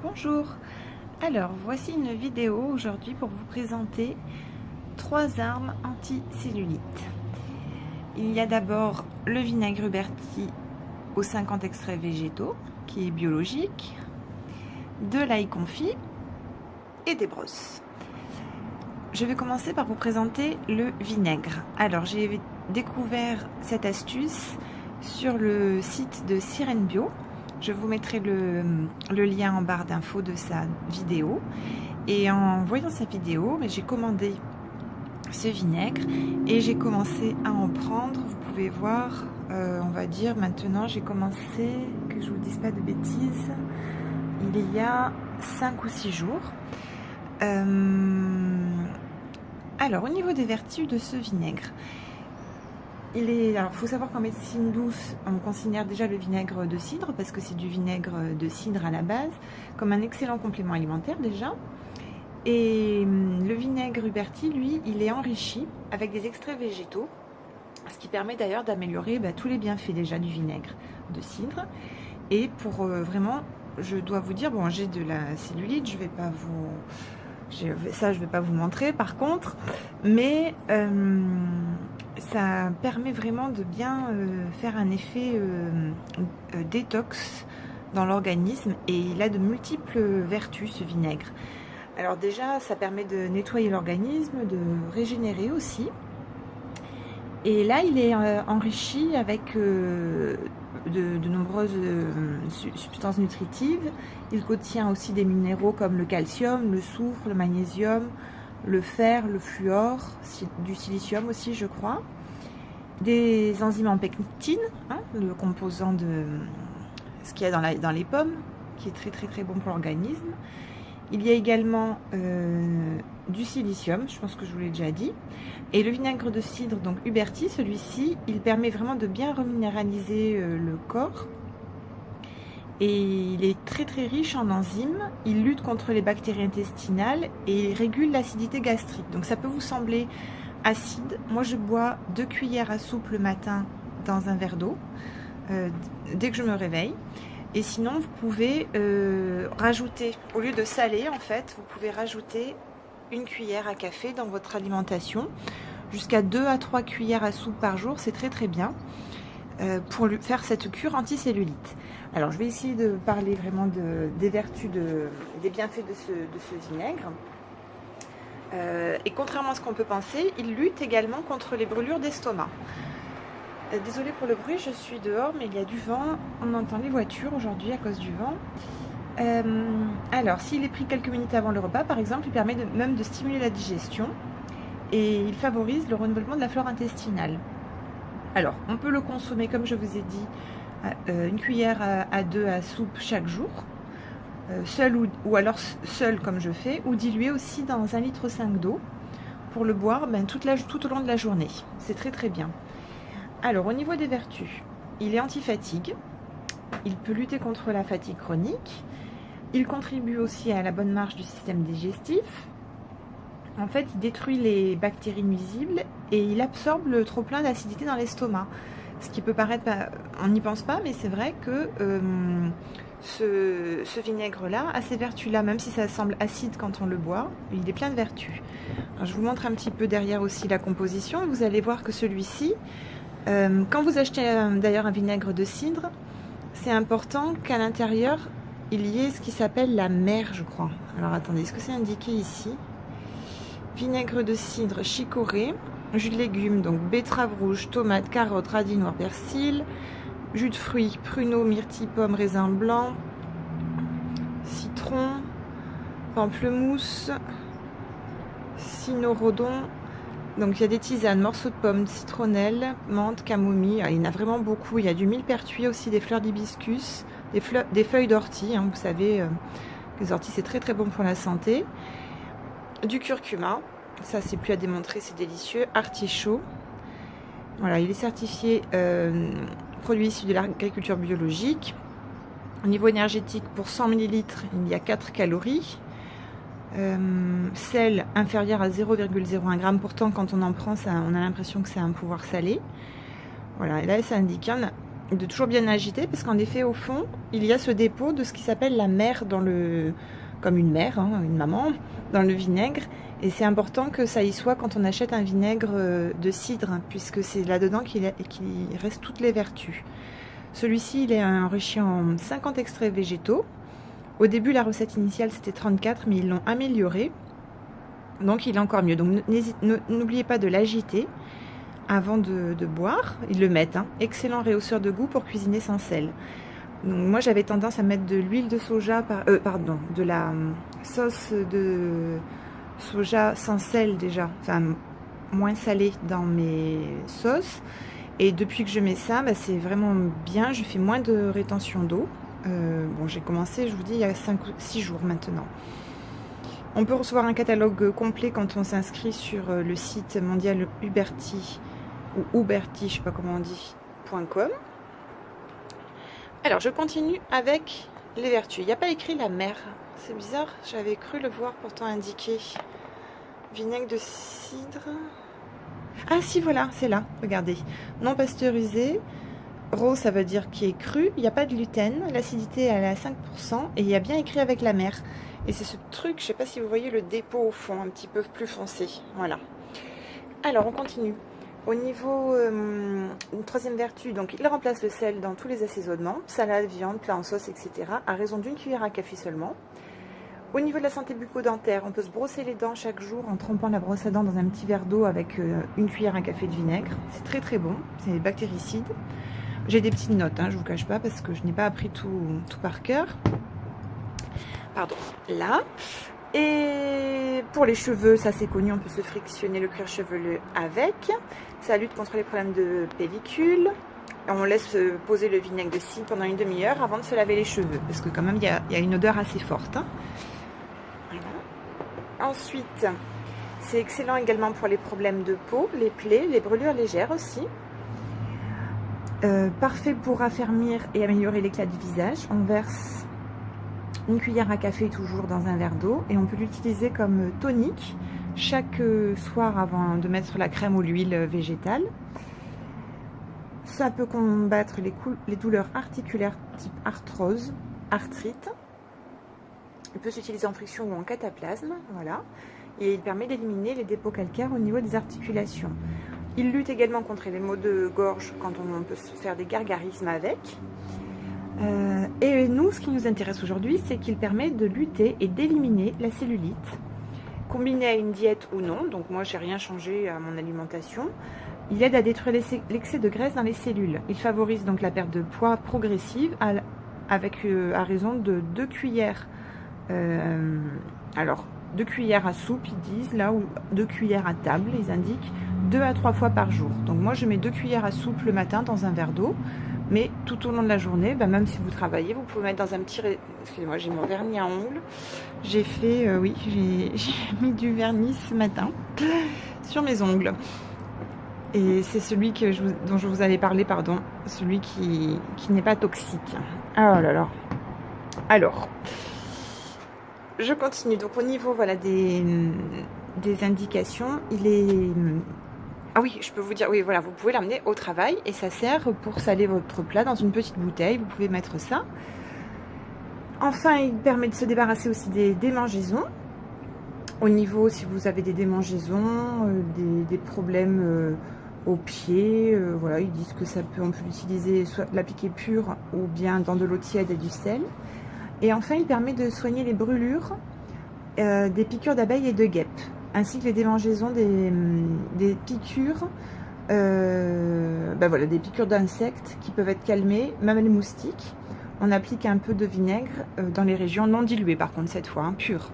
Bonjour, alors voici une vidéo aujourd'hui pour vous présenter 3 armes anti-cellulite. Il y a d'abord le vinaigre Huberti aux 50 extraits végétaux qui est biologique, de l'ail confit et des brosses. Je vais commencer par vous présenter le vinaigre. Alors j'ai découvert cette astuce sur le site de Sirène Bio. Je vous mettrai le lien en barre d'infos de sa vidéo. Et en voyant sa vidéo, j'ai commandé ce vinaigre et j'ai commencé à en prendre. Vous pouvez voir, on va dire maintenant, j'ai commencé, que je vous dise pas de bêtises, il y a 5 ou 6 jours. Alors, au niveau des vertus de ce vinaigre, alors, faut savoir qu'en médecine douce, on considère déjà le vinaigre de cidre, parce que c'est du vinaigre de cidre à la base, comme un excellent complément alimentaire déjà. Et le vinaigre Huberti, lui, il est enrichi avec des extraits végétaux, ce qui permet d'ailleurs d'améliorer tous les bienfaits déjà du vinaigre de cidre. Et pour vraiment, je dois vous dire, bon, j'ai de la cellulite, je vais pas vous montrer par contre, mais ça permet vraiment de bien faire un effet détox dans l'organisme, et il a de multiples vertus ce vinaigre. Alors déjà, ça permet de nettoyer l'organisme, de régénérer aussi, et là il est enrichi avec de nombreuses substances nutritives. Il contient aussi des minéraux comme le calcium, le soufre, le magnésium, le fer, le fluor, du silicium aussi je crois, des enzymes en pectine, le composant de ce qu'il y a dans les pommes, qui est très bon pour l'organisme. Il y a également du silicium, je pense que je vous l'ai déjà dit. Et le vinaigre de cidre, donc Huberti, celui-ci, il permet vraiment de bien reminéraliser le corps. Et il est très riche en enzymes, il lutte contre les bactéries intestinales et il régule l'acidité gastrique. Donc ça peut vous sembler acide. Moi je bois 2 cuillères à soupe le matin dans un verre d'eau, dès que je me réveille. Et sinon vous pouvez rajouter, au lieu de saler en fait, vous pouvez rajouter 1 cuillère à café dans votre alimentation. Jusqu'à 2 à 3 cuillères à soupe par jour, c'est très bien. Pour faire cette cure anticellulite. Alors je vais essayer de parler vraiment des vertus, des bienfaits de ce vinaigre. Et contrairement à ce qu'on peut penser, il lutte également contre les brûlures d'estomac. Désolée pour le bruit, je suis dehors, mais il y a du vent, on entend les voitures aujourd'hui à cause du vent. Alors s'il est pris quelques minutes avant le repas, par exemple, il permet même de stimuler la digestion et il favorise le renouvellement de la flore intestinale. Alors, on peut le consommer, comme je vous ai dit, 1 cuillère à 2 à soupe chaque jour, seul ou alors seul comme je fais, ou dilué aussi dans 1,5 litre d'eau pour le boire tout au long de la journée. C'est très bien. Alors, au niveau des vertus, il est antifatigue, il peut lutter contre la fatigue chronique, il contribue aussi à la bonne marche du système digestif. En fait, il détruit les bactéries nuisibles et il absorbe le trop-plein d'acidité dans l'estomac. Ce qui peut paraître, on n'y pense pas, mais c'est vrai que ce vinaigre-là a ces vertus-là, même si ça semble acide quand on le boit, il est plein de vertus. Alors, je vous montre un petit peu derrière aussi la composition. Vous allez voir que celui-ci, quand vous achetez d'ailleurs un vinaigre de cidre, c'est important qu'à l'intérieur, il y ait ce qui s'appelle la mère, je crois. Alors attendez, est-ce que c'est indiqué ici ? Vinaigre de cidre chicorée, jus de légumes, donc betterave rouge, tomate, carotte, radis noir, persil, jus de fruits, pruneaux, myrtille, pommes, raisin blanc, citron, pamplemousse, cynorrhodon. Donc il y a des tisanes, morceaux de pommes, citronnelle, menthe, camomille. Il y en a vraiment beaucoup. Il y a du millepertuis aussi, des fleurs d'hibiscus, des feuilles d'ortie. Vous savez, les orties c'est très bon pour la santé. Du curcuma, ça c'est plus à démontrer, c'est délicieux. Artichaut, voilà, il est certifié produit issu de l'agriculture biologique. Au niveau énergétique, pour 100 ml, il y a 4 calories. Sel inférieur à 0,01 g. Pourtant, quand on en prend, on a l'impression que c'est un pouvoir salé. Voilà, et là ça indique de toujours bien agiter, parce qu'en effet, au fond, il y a ce dépôt de ce qui s'appelle la mer dans le... comme une mère, hein, une maman, dans le vinaigre. Et c'est important que ça y soit quand on achète un vinaigre de cidre, puisque c'est là-dedans qu'il reste toutes les vertus. Celui-ci, il est enrichi en 50 extraits végétaux. Au début, la recette initiale, c'était 34, mais ils l'ont amélioré. Donc, il est encore mieux. Donc, n'oubliez pas de l'agiter avant de boire. Ils le mettent. Hein. Excellent réhausseur de goût pour cuisiner sans sel. Donc, moi, j'avais tendance à mettre de l'huile de soja, de la sauce de soja sans sel déjà. Enfin, moins salée dans mes sauces. Et depuis que je mets ça, bah, c'est vraiment bien. Je fais moins de rétention d'eau. Bon, j'ai commencé, je vous dis, il y a 5 ou 6 jours maintenant. On peut recevoir un catalogue complet quand on s'inscrit sur le site mondial Huberti, ou Huberti, je sais pas comment on dit, .com. Alors, je continue avec les vertus. Il n'y a pas écrit la mer. C'est bizarre, j'avais cru le voir pourtant indiqué. Vinaigre de cidre. Ah si, voilà, c'est là, regardez. Non pasteurisé. Raw, ça veut dire qui est cru. Il n'y a pas de gluten. L'acidité, elle est à 5%. Et il y a bien écrit avec la mer. Et c'est ce truc, je ne sais pas si vous voyez le dépôt au fond, un petit peu plus foncé. Voilà. Alors, on continue. Au niveau, une troisième vertu, donc il remplace le sel dans tous les assaisonnements. Salade, viande, plat en sauce, etc. à raison d'une cuillère à café seulement. Au niveau de la santé bucco-dentaire, on peut se brosser les dents chaque jour en trempant la brosse à dents dans un petit verre d'eau avec une cuillère à café de vinaigre. C'est très très bon, c'est bactéricide. J'ai des petites notes, hein, je ne vous cache pas, parce que je n'ai pas appris tout par cœur. Pardon, là. Et pour les cheveux, ça c'est connu, on peut se frictionner le cuir chevelu avec. Ça lutte contre les problèmes de pellicule. On laisse poser le vinaigre de cidre pendant une demi-heure avant de se laver les cheveux, parce que quand même il y a une odeur assez forte. Hein. Voilà. Ensuite, c'est excellent également pour les problèmes de peau, les plaies, les brûlures légères aussi. Parfait pour raffermir et améliorer l'éclat du visage. On verse une cuillère à café toujours dans un verre d'eau et on peut l'utiliser comme tonique chaque soir avant de mettre la crème ou l'huile végétale. Ça peut combattre les douleurs articulaires type arthrose, arthrite. Il peut s'utiliser en friction ou en cataplasme, voilà. Et il permet d'éliminer les dépôts calcaires au niveau des articulations. Il lutte également contre les maux de gorge quand on peut se faire des gargarismes avec. Et nous, ce qui nous intéresse aujourd'hui, c'est qu'il permet de lutter et d'éliminer la cellulite, combiné à une diète ou non. Donc moi, j'ai rien changé à mon alimentation. Il aide à détruire l'excès de graisse dans les cellules. Il favorise donc la perte de poids progressive à raison de 2 cuillères. Alors, 2 cuillères à soupe, ils disent, là, ou 2 cuillères à table, ils indiquent 2 à 3 fois par jour. Donc moi, je mets 2 cuillères à soupe le matin dans un verre d'eau. Mais tout au long de la journée, bah même si vous travaillez, vous pouvez mettre dans un petit... Excusez-moi, j'ai mon vernis à ongles. J'ai fait... oui, j'ai mis du vernis ce matin sur mes ongles. Et c'est celui dont je vous avais parlé, pardon. Celui qui n'est pas toxique. Oh là là. Alors, je continue. Donc au niveau voilà, des indications, il est... Ah oui, je peux vous dire, oui, voilà, vous pouvez l'amener au travail et ça sert pour saler votre plat dans une petite bouteille. Vous pouvez mettre ça. Enfin, il permet de se débarrasser aussi des démangeaisons. Au niveau, si vous avez des démangeaisons, des problèmes aux pieds, voilà, ils disent que on peut l'utiliser, soit l'appliquer pur ou bien dans de l'eau tiède et du sel. Et enfin, il permet de soigner les brûlures, des piqûres d'abeilles et de guêpes, ainsi que les démangeaisons des piqûres, voilà, des piqûres d'insectes qui peuvent être calmées, même les moustiques. On applique un peu de vinaigre dans les régions non diluées, par contre, cette fois, hein, pur.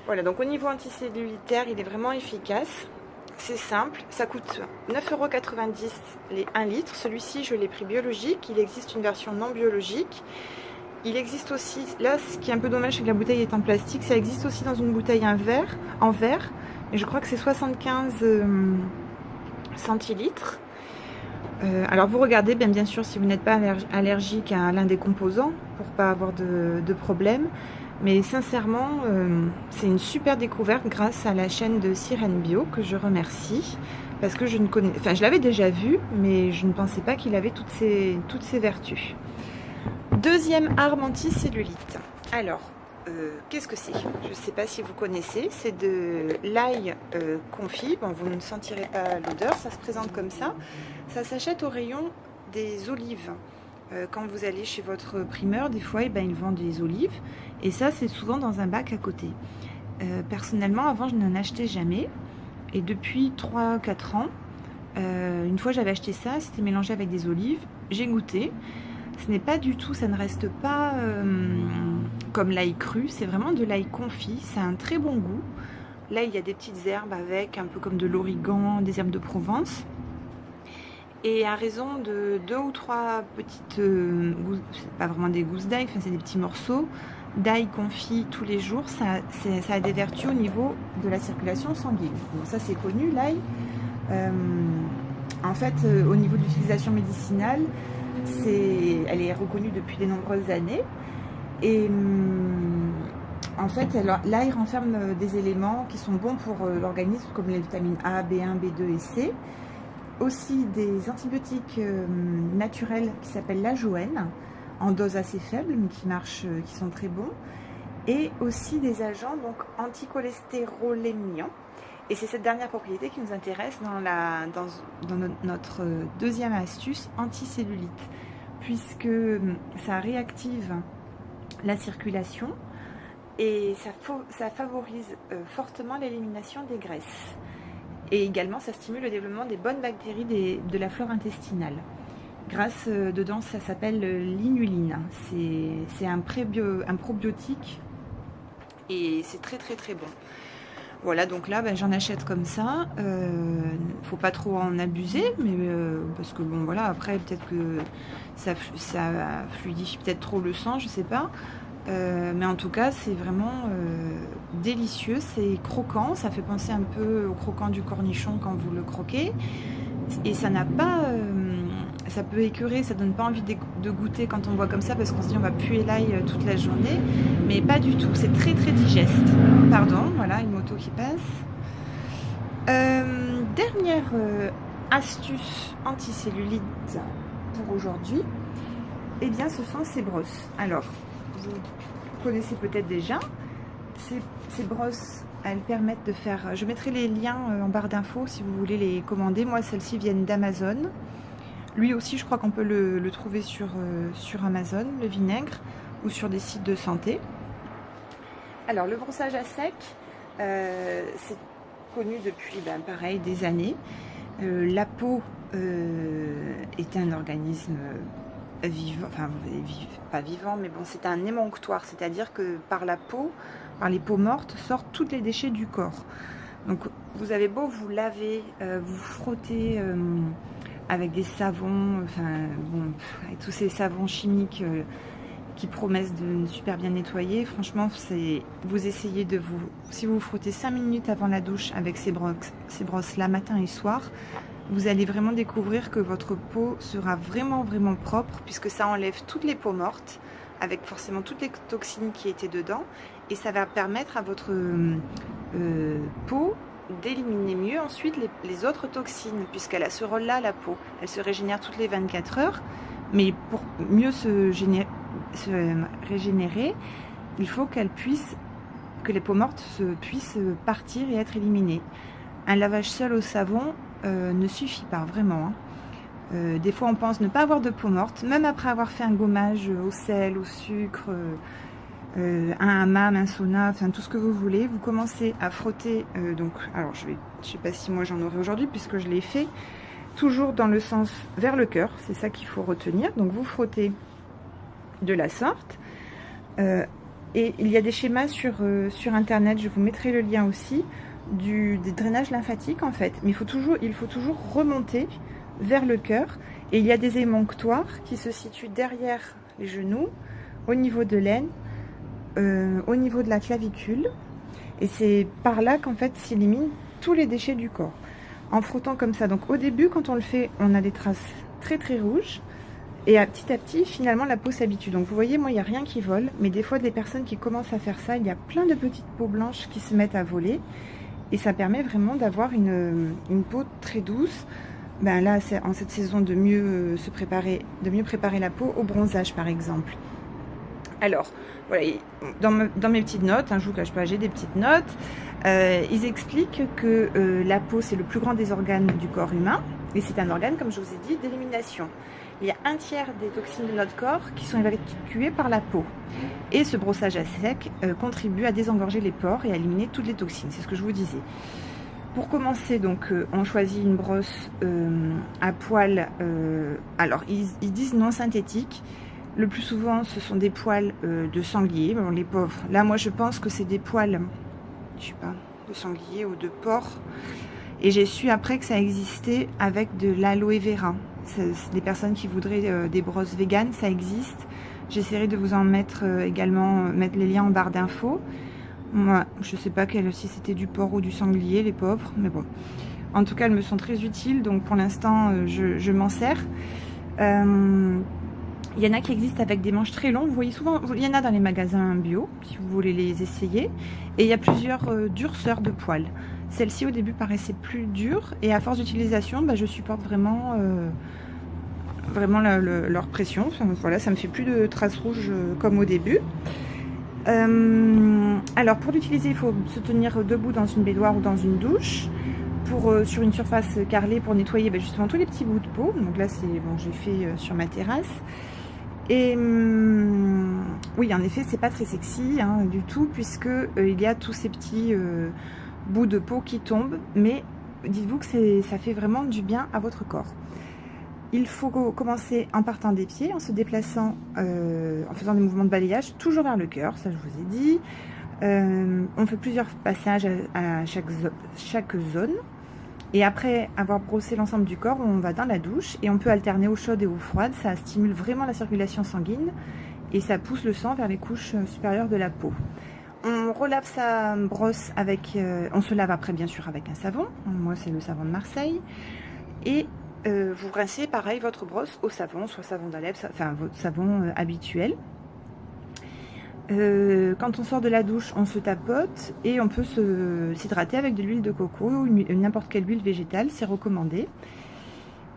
Voilà, donc au niveau anticellulitaire, il est vraiment efficace. C'est simple, ça coûte 9,90 € les 1 litre. Celui-ci, je l'ai pris biologique. Il existe une version non biologique. Il existe aussi, là ce qui est un peu dommage c'est que la bouteille est en plastique, ça existe aussi dans une bouteille en verre, et je crois que c'est 75 centilitres. Alors vous regardez bien sûr si vous n'êtes pas allergique à l'un des composants pour pas avoir de problème. Mais sincèrement, c'est une super découverte grâce à la chaîne de Sirène Bio que je remercie. Parce que je ne connais, enfin je l'avais déjà vu, mais je ne pensais pas qu'il avait toutes ces vertus. Deuxième arme anti-cellulite. Alors, qu'est-ce que c'est? Je ne sais pas si vous connaissez. C'est de l'ail confit. Bon, vous ne sentirez pas l'odeur, ça se présente comme ça. Ça s'achète au rayon des olives. Quand vous allez chez votre primeur, des fois, ils vendent des olives. Et ça, c'est souvent dans un bac à côté. Personnellement, avant, je n'en achetais jamais. Et depuis 3-4 ans, une fois j'avais acheté ça, c'était mélangé avec des olives. J'ai goûté. Ce n'est pas du tout, ça ne reste pas comme l'ail cru. C'est vraiment de l'ail confit. Ça a un très bon goût. Là, il y a des petites herbes avec, un peu comme de l'origan, des herbes de Provence. Et à raison de 2 ou 3 petites c'est pas vraiment des gousses d'ail, enfin c'est des petits morceaux d'ail confit tous les jours, ça a des vertus au niveau de la circulation sanguine. Bon, ça c'est connu, l'ail. En fait, au niveau de l'utilisation médicinale, elle est reconnue depuis de nombreuses années. Et en fait, l'ail renferme des éléments qui sont bons pour l'organisme, comme les vitamines A, B1, B2 et C. Aussi des antibiotiques naturels qui s'appellent l'ajoène, en dose assez faible, mais qui sont très bons. Et aussi des agents donc anticholestérolémiants. Et c'est cette dernière propriété qui nous intéresse dans notre deuxième astuce anticellulite, puisque ça réactive la circulation et ça favorise fortement l'élimination des graisses. Et également, ça stimule le développement des bonnes bactéries de la flore intestinale. Dedans, ça s'appelle l'inuline. C'est un probiotique et c'est très très très bon. Voilà, donc là, j'en achète comme ça. Faut pas trop en abuser, mais parce que bon, voilà, après peut-être que ça fluidifie peut-être trop le sang, je sais pas. Mais en tout cas, c'est vraiment délicieux, c'est croquant, ça fait penser un peu au croquant du cornichon quand vous le croquez. Et ça n'a pas... ça peut écœurer, ça donne pas envie de goûter quand on voit comme ça, parce qu'on se dit on va puer l'ail toute la journée. Mais pas du tout, c'est très très digeste. Pardon, voilà, une moto qui passe. Dernière astuce anticellulite pour aujourd'hui, eh bien ce sont ces brosses. Alors, vous connaissez peut-être déjà, ces brosses, elles permettent de faire... Je mettrai les liens en barre d'infos si vous voulez les commander. Moi, celles-ci viennent d'Amazon. Lui aussi, je crois qu'on peut le trouver sur Amazon, le vinaigre, ou sur des sites de santé. Alors, le brossage à sec, c'est connu depuis, pareil, des années. La peau est un organisme vivant, enfin, pas vivant, mais bon, c'est un émonctoire, c'est-à-dire que par la peau, par les peaux mortes, sortent tous les déchets du corps. Donc, vous avez beau vous laver, vous frotter avec des savons, enfin, bon, avec tous ces savons chimiques qui promettent de super bien nettoyer, franchement, vous essayez si vous vous frottez 5 minutes avant la douche avec ces brosses-là, matin et soir, vous allez vraiment découvrir que votre peau sera vraiment vraiment propre, puisque ça enlève toutes les peaux mortes, avec forcément toutes les toxines qui étaient dedans, et ça va permettre à votre peau d'éliminer mieux ensuite les autres toxines, puisqu'elle a ce rôle-là, la peau. Elle se régénère toutes les 24 heures, mais pour mieux se régénérer, il faut que les peaux mortes puissent partir et être éliminées. Un lavage seul au savon ne suffit pas vraiment. Des fois on pense ne pas avoir de peau morte, même après avoir fait un gommage au sel, au sucre, un hammam, un sauna, enfin tout ce que vous voulez. Vous commencez à frotter, alors je sais pas si moi j'en aurai aujourd'hui puisque je l'ai fait, toujours dans le sens vers le cœur, c'est ça qu'il faut retenir. Donc vous frottez de la sorte, et il y a des schémas sur internet, je vous mettrai le lien aussi, des drainages lymphatiques en fait, mais il faut toujours remonter vers le cœur, et il y a des émonctoires qui se situent derrière les genoux, au niveau de l'aine, au niveau de la clavicule, et c'est par là qu'en fait s'éliminent tous les déchets du corps en frottant comme ça. Donc au début, quand on le fait, on a des traces très très rouges, Et petit à petit, finalement, la peau s'habitue. Donc vous voyez, moi, il n'y a rien qui vole. Mais des fois, des personnes qui commencent à faire ça, il y a plein de petites peaux blanches qui se mettent à voler. Et ça permet vraiment d'avoir une peau très douce. Ben là, c'est en cette saison de mieux se préparer, de mieux préparer la peau au bronzage, par exemple. Alors, voilà, dans mes petites notes, je vous cache pas, j'ai des petites notes. Ils expliquent que la peau, c'est le plus grand des organes du corps humain. Et c'est un organe, comme je vous ai dit, d'élimination. Il y a un tiers des toxines de notre corps qui sont évacuées par la peau. Et ce brossage à sec contribue à désengorger les pores et à éliminer toutes les toxines. C'est ce que je vous disais. Pour commencer, donc, on choisit une brosse à poils. Alors, ils disent non synthétique. Le plus souvent, ce sont des poils de sanglier. Bon, les pauvres. Là, moi, je pense que c'est des poils, je sais pas, de sanglier ou de porc. Et j'ai su après que ça existait avec de l'aloe vera. C'est des personnes qui voudraient des brosses véganes, ça existe. J'essaierai de vous en mettre également, mettre les liens en barre d'infos. Moi, je sais pas si c'était du porc ou du sanglier, les pauvres, mais bon. En tout cas, elles me sont très utiles, donc pour l'instant, je m'en sers. Il y en a qui existent avec des manches très longues. Vous voyez souvent, il y en a dans les magasins bio, si vous voulez les essayer. Et il y a plusieurs durceurs de poils. Celle-ci au début paraissait plus dure et à force d'utilisation, je supporte vraiment, leur pression. Enfin, voilà, ça me fait plus de traces rouges comme au début. Alors pour l'utiliser, il faut se tenir debout dans une baignoire ou dans une douche. Sur une surface carrelée pour nettoyer justement tous les petits bouts de peau. Donc là, c'est bon, j'ai fait sur ma terrasse. Et oui, en effet, c'est pas très sexy du tout, puisque il y a tous ces petits bouts de peau qui tombent, mais dites-vous que ça fait vraiment du bien à votre corps. Il faut commencer en partant des pieds, en se déplaçant, en faisant des mouvements de balayage, toujours vers le cœur, ça je vous ai dit. On fait plusieurs passages à chaque zone. Et après avoir brossé l'ensemble du corps, on va dans la douche et on peut alterner eau chaude et eau froide. Ça stimule vraiment la circulation sanguine et ça pousse le sang vers les couches supérieures de la peau. On relave sa brosse avec... on se lave après bien sûr avec un savon. Moi c'est le savon de Marseille. Et vous rincez pareil votre brosse au savon, soit savon d'Alep, enfin votre savon habituel. Quand on sort de la douche, on se tapote et on peut s'hydrater avec de l'huile de coco ou n'importe quelle huile végétale, c'est recommandé.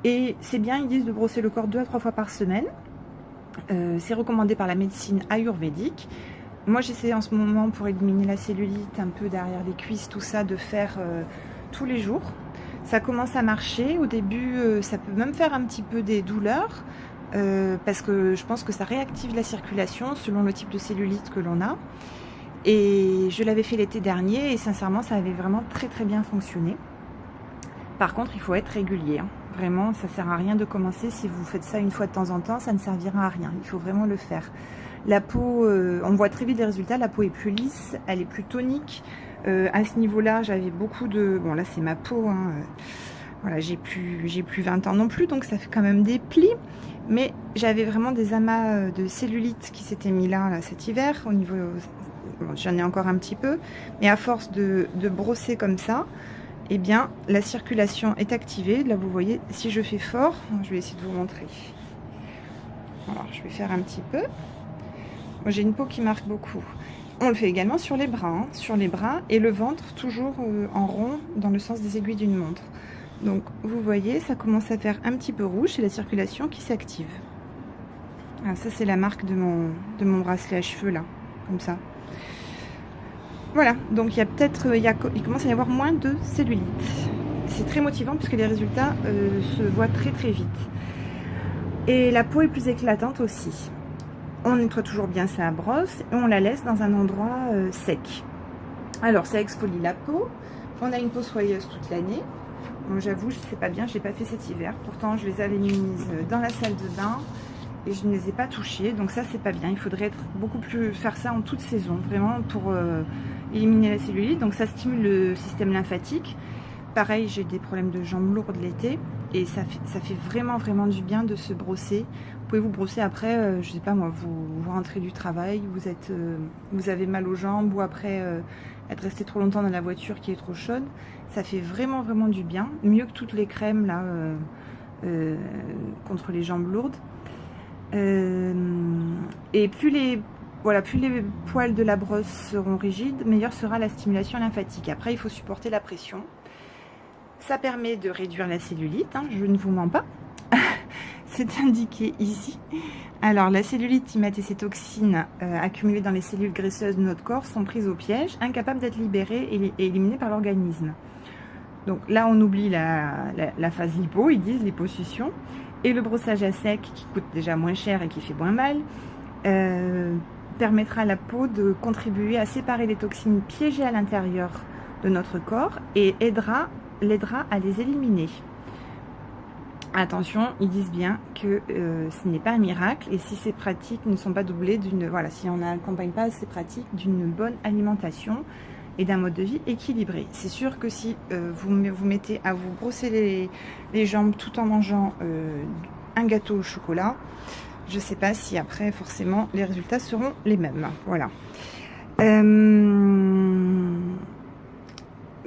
Et c'est bien, ils disent de brosser le corps 2 à 3 fois par semaine. C'est recommandé par la médecine ayurvédique. Moi j'essaie en ce moment, pour éliminer la cellulite un peu derrière les cuisses, tout ça, de faire tous les jours. Ça commence à marcher. Au début, ça peut même faire un petit peu des douleurs. Parce que je pense que ça réactive la circulation selon le type de cellulite que l'on a. Et je l'avais fait l'été dernier et sincèrement ça avait vraiment très très bien fonctionné. Par contre il faut être régulier, vraiment ça sert à rien de commencer. Si vous faites ça une fois de temps en temps, ça ne servira à rien, il faut vraiment le faire. La peau, on voit très vite les résultats, la peau est plus lisse, elle est plus tonique. À ce niveau là j'avais beaucoup de... Bon là c'est ma peau, voilà, j'ai plus 20 ans non plus, donc ça fait quand même des plis. Mais j'avais vraiment des amas de cellulite qui s'étaient mis là cet hiver. Au niveau, bon, j'en ai encore un petit peu, mais à force de brosser comme ça, eh bien la circulation est activée. Là vous voyez, si je fais fort, je vais essayer de vous montrer. Alors je vais faire un petit peu. Moi j'ai une peau qui marque beaucoup. On le fait également sur les bras, sur les bras et le ventre, toujours en rond dans le sens des aiguilles d'une montre. Donc vous voyez, ça commence à faire un petit peu rouge, c'est la circulation qui s'active. Alors ça c'est la marque de mon bracelet à cheveux là, comme ça. Voilà, donc il commence à y avoir moins de cellulite. C'est très motivant puisque les résultats se voient très très vite. Et la peau est plus éclatante aussi. On nettoie toujours bien sa brosse et on la laisse dans un endroit sec. Alors ça exfolie la peau. On a une peau soyeuse toute l'année. Bon, j'avoue, je sais pas bien, je l'ai pas fait cet hiver. Pourtant, je les avais mises dans la salle de bain et je ne les ai pas touchées. Donc ça, c'est pas bien. Il faudrait faire ça en toute saison, vraiment pour éliminer la cellulite. Donc ça stimule le système lymphatique. Pareil, j'ai des problèmes de jambes lourdes l'été et ça fait vraiment vraiment du bien de se brosser. Vous pouvez vous brosser après, je sais pas moi, vous rentrez du travail, vous avez mal aux jambes ou après être resté trop longtemps dans la voiture qui est trop chaude. Ça fait vraiment vraiment du bien, mieux que toutes les crèmes là contre les jambes lourdes. Et plus les poils de la brosse seront rigides, meilleure sera la stimulation lymphatique. Après, il faut supporter la pression. Ça permet de réduire la cellulite, hein, je ne vous mens pas. C'est indiqué ici. Alors, la cellulite, et ces toxines accumulées dans les cellules graisseuses de notre corps sont prises au piège, incapables d'être libérées et éliminées par l'organisme. Donc là, on oublie la phase lipo, ils disent liposuction, et le brossage à sec, qui coûte déjà moins cher et qui fait moins mal, permettra à la peau de contribuer à séparer les toxines piégées à l'intérieur de notre corps et l'aidera à les éliminer. Attention, ils disent bien que ce n'est pas un miracle et si ces pratiques ne sont pas doublées si on n'accompagne pas ces pratiques d'une bonne alimentation et d'un mode de vie équilibré. C'est sûr que si vous mettez à vous brosser les jambes tout en mangeant un gâteau au chocolat, je ne sais pas si après forcément les résultats seront les mêmes. Voilà.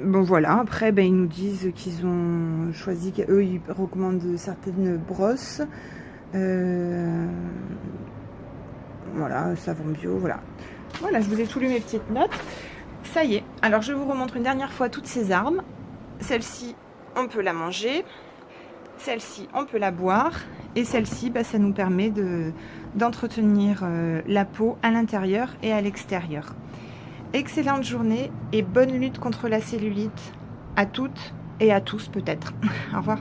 Bon voilà, après ils nous disent qu'ils ont choisi, eux ils recommandent certaines brosses, voilà, savon bio, voilà, je vous ai tout lu mes petites notes, ça y est, alors je vous remontre une dernière fois toutes ces armes, celle-ci on peut la manger, celle-ci on peut la boire, et celle-ci ça nous permet d'entretenir la peau à l'intérieur et à l'extérieur. Excellente journée et bonne lutte contre la cellulite à toutes et à tous peut-être. Au revoir.